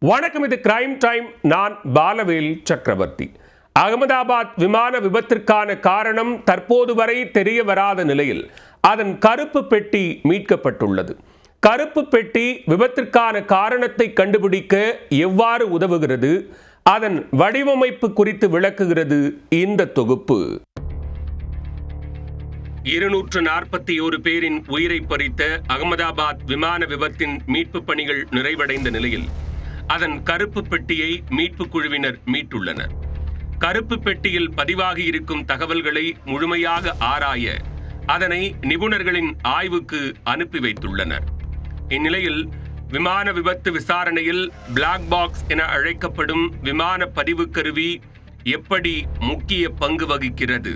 வணக்கம், இது crime time. நான் பாலவேல் சக்கரவர்த்தி. அகமதாபாத் விமான விபத்திற்கான காரணம் தற்போது வரை தெரிய வராத நிலையில் அதன் கருப்பு பெட்டி மீட்கப்பட்டுள்ளது. கருப்பு பெட்டி விபத்திற்கான காரணத்தை கண்டுபிடிக்க எவ்வாறு உதவுகிறது, அதன் வடிவமைப்பு குறித்து விளக்குகிறது இந்த தொகுப்பு. 241 பேரின் உயிரை பறித்த அகமதாபாத் விமான விபத்தின் மீட்பு பணிகள் நிறைவடைந்த நிலையில் அதன் கருப்பு பெட்டியை மீட்பு குழுவினர் மீட்டுள்ளனர். கருப்பு பெட்டியில் பதிவாகி இருக்கும் தகவல்களை முழுமையாக ஆராய அதனை நிபுணர்களின் ஆய்வுக்கு அனுப்பி வைத்துள்ளனர். இந்நிலையில் விமான விபத்து விசாரணையில் பிளாக் பாக்ஸ் என அழைக்கப்படும் விமான பதிவு கருவி எப்படி முக்கிய பங்கு வகிக்கிறது,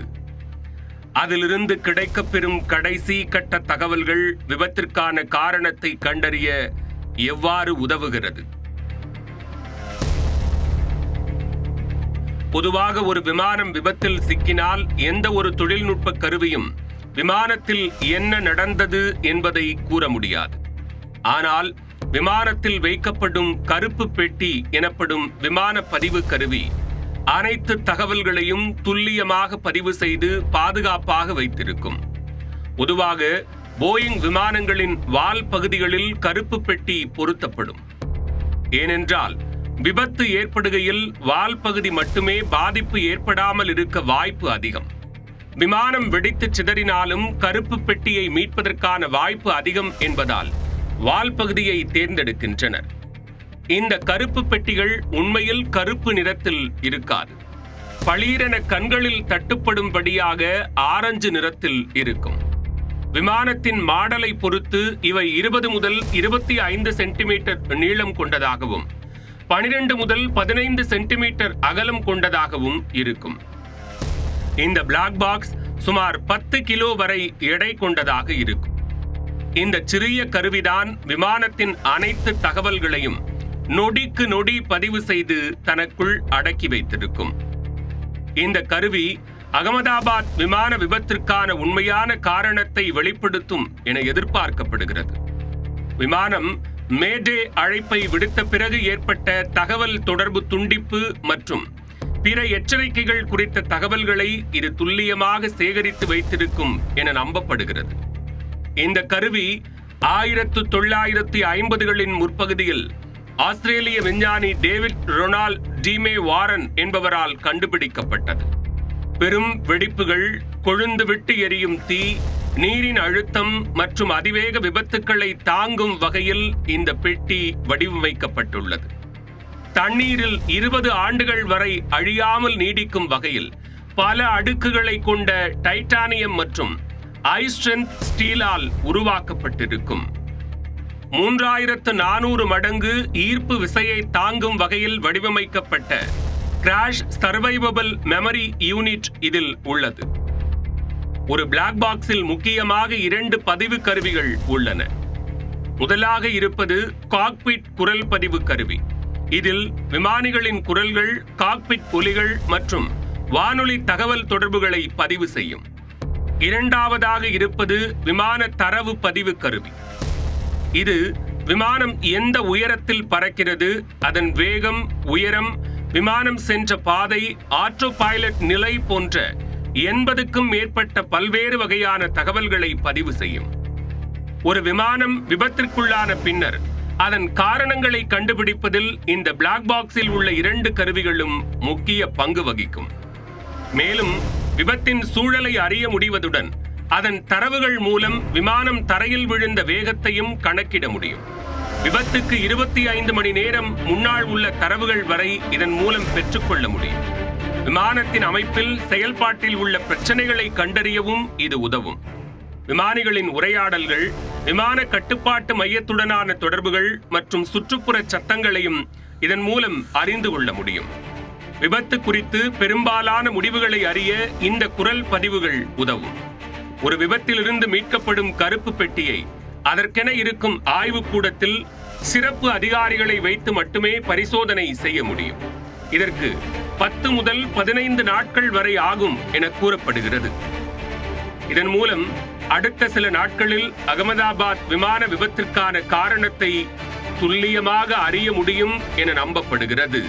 அதிலிருந்து கிடைக்கப்பெறும் கடைசி கட்ட தகவல்கள் விபத்திற்கான காரணத்தை கண்டறிய எவ்வாறு உதவுகிறது. பொதுவாக ஒரு விமானம் விபத்தில் சிக்கினால் எந்த ஒரு தொழில்நுட்ப கருவியும் விமானத்தில் என்ன நடந்தது என்பதை கூற முடியாது. ஆனால் விமானத்தில் வைக்கப்படும் கருப்பு பெட்டி எனப்படும் விமான பதிவு கருவி அனைத்து தகவல்களையும் துல்லியமாக பதிவு செய்து பாதுகாப்பாக வைத்திருக்கும். பொதுவாக போயிங் விமானங்களின் வால் பகுதிகளில் கருப்பு பெட்டி பொருத்தப்படும். ஏனென்றால் விபத்து ஏற்படுகையில் வால் பகுதி மட்டுமே பாதிப்பு ஏற்படாமல் இருக்க வாய்ப்பு அதிகம். விமானம் வெடித்து சிதறினாலும் கருப்பு பெட்டியை மீட்பதற்கான வாய்ப்பு அதிகம் என்பதால் வால் பகுதியை தேர்ந்தெடுக்கின்றனர். இந்த கருப்பு பெட்டிகள் உண்மையில் கருப்பு நிறத்தில் இருக்காது. பளீரென கண்களில் தட்டுப்படும்படியாக ஆரஞ்சு நிறத்தில் இருக்கும். விமானத்தின் மாடலை பொறுத்து இவை 20 முதல் 25 சென்டிமீட்டர் நீளம் கொண்டதாகவும் 12 முதல் 15 சென்டிமீட்டர் அகலம் கொண்டதாகவும் இருக்கும். இந்த பிளாக் பாக்ஸ் சுமார் 10 கிலோ வரை எடை கொண்டதாக இருக்கும். இந்த சிறிய கருவிதான் விமானத்தின் அனைத்து தகவல்களையும் நொடிக்கு நொடி பதிவு செய்து தனக்குள் அடக்கி வைத்திருக்கும். இந்த கருவி அகமதாபாத் விமான விபத்திற்கான உண்மையான காரணத்தை வெளிப்படுத்தும் என எதிர்பார்க்கப்படுகிறது. விமானம் மேடே அழைப்பை விடுத்த பிறகு ஏற்பட்ட தகவல் தொடர்பு துண்டிப்பு மற்றும் பிற எச்சரிக்கைகள் குறித்த தகவல்களை இது துல்லியமாக சேகரித்து வைத்திருக்கும் என நம்பப்படுகிறது. இந்த கருவி 1950களின் முற்பகுதியில் ஆஸ்திரேலிய விஞ்ஞானி டேவிட் ரொனால்ட் டீமே வாரன் என்பவரால் கண்டுபிடிக்கப்பட்டது. பெரும் வெடிப்புகள், கொழுந்து விட்டு எரியும் தீ, நீரின் அழுத்தம் மற்றும் அதிவேக விபத்துக்களை தாங்கும் வகையில் இந்த பெட்டி வடிவமைக்கப்பட்டுள்ளது. தண்ணீரில் 20 ஆண்டுகள் வரை அழியாமல் நீடிக்கும் வகையில் பல அடுக்குகளை கொண்ட டைட்டானியம் மற்றும் ஹை ஸ்ட்ரென்த் ஸ்டீலால் உருவாக்கப்பட்டிருக்கும். 3400 மடங்கு ஈர்ப்பு விசையை தாங்கும் வகையில் வடிவமைக்கப்பட்ட கிராஷ் சர்வைவபிள் மெமரி யூனிட் இதில் உள்ளது. ஒரு பிளாக் பாக்ஸில் முக்கியமாக 2 பதிவு கருவிகள் உள்ளன. முதலாக இருப்பது காக்பிட் குரல் பதிவு கருவி. இதில் விமானிகளின் குரல்கள், காக்பிட் ஒலிகள் மற்றும் வானொலி தகவல் தொடர்புகளை பதிவு செய்யும். இரண்டாவதாக இருப்பது விமான தரவு பதிவு கருவி. இது விமானம் எந்த உயரத்தில் பறக்கிறது, அதன் வேகம், உயரம், விமானம் சென்ற பாதை, ஆட்டோ பைலட் நிலை போன்ற 80க்கும் மேற்பட்ட பல்வேறு வகையான தகவல்களை பதிவு செய்யும். ஒரு விமானம் விபத்திற்குள்ளான பின்னர் அதன் காரணங்களை கண்டுபிடிப்பதில் இந்த பிளாக் பாக்ஸில் உள்ள 2 கருவிகளும் முக்கிய பங்கு வகிக்கும். மேலும் விபத்தின் சூழலை அறிய முடிவதுடன் அதன் தரவுகள் மூலம் விமானம் தரையில் விழுந்த வேகத்தையும் கணக்கிட முடியும். விபத்துக்கு 25 மணி நேரம் முன்னால் உள்ள தரவுகள் வரை இதன் மூலம் பெற்றுக்கொள்ள முடியும். விமானத்தின் அமைப்பில், செயல்பாட்டில் உள்ள பிரச்சனைகளை கண்டறியவும் இது உதவும். விமானிகளின் உரையாடல்கள், விமான கட்டுப்பாட்டு மையத்துடனான தொடர்புகள் மற்றும் சுற்றுப்புற சத்தங்களையும் இதன் மூலம் அறிந்து கொள்ள முடியும். விபத்து குறித்து பெரும்பாலான முடிவுகளை அறிய இந்த குரல் பதிவுகள் உதவும். ஒரு விபத்திலிருந்து மீட்கப்படும் கருப்பு பெட்டியை அதற்கென இருக்கும் ஆய்வுக்கூடத்தில் சிறப்பு அதிகாரிகளை வைத்து மட்டுமே பரிசோதனை செய்ய முடியும். இதற்கு 10 முதல் 15 நாட்கள் வரை ஆகும் என கூறப்படுகிறது. இதன் மூலம் அடுத்த சில நாட்களில் அகமதாபாத் விமான விபத்திற்கான காரணத்தை துல்லியமாக அறிய முடியும் என நம்பப்படுகிறது.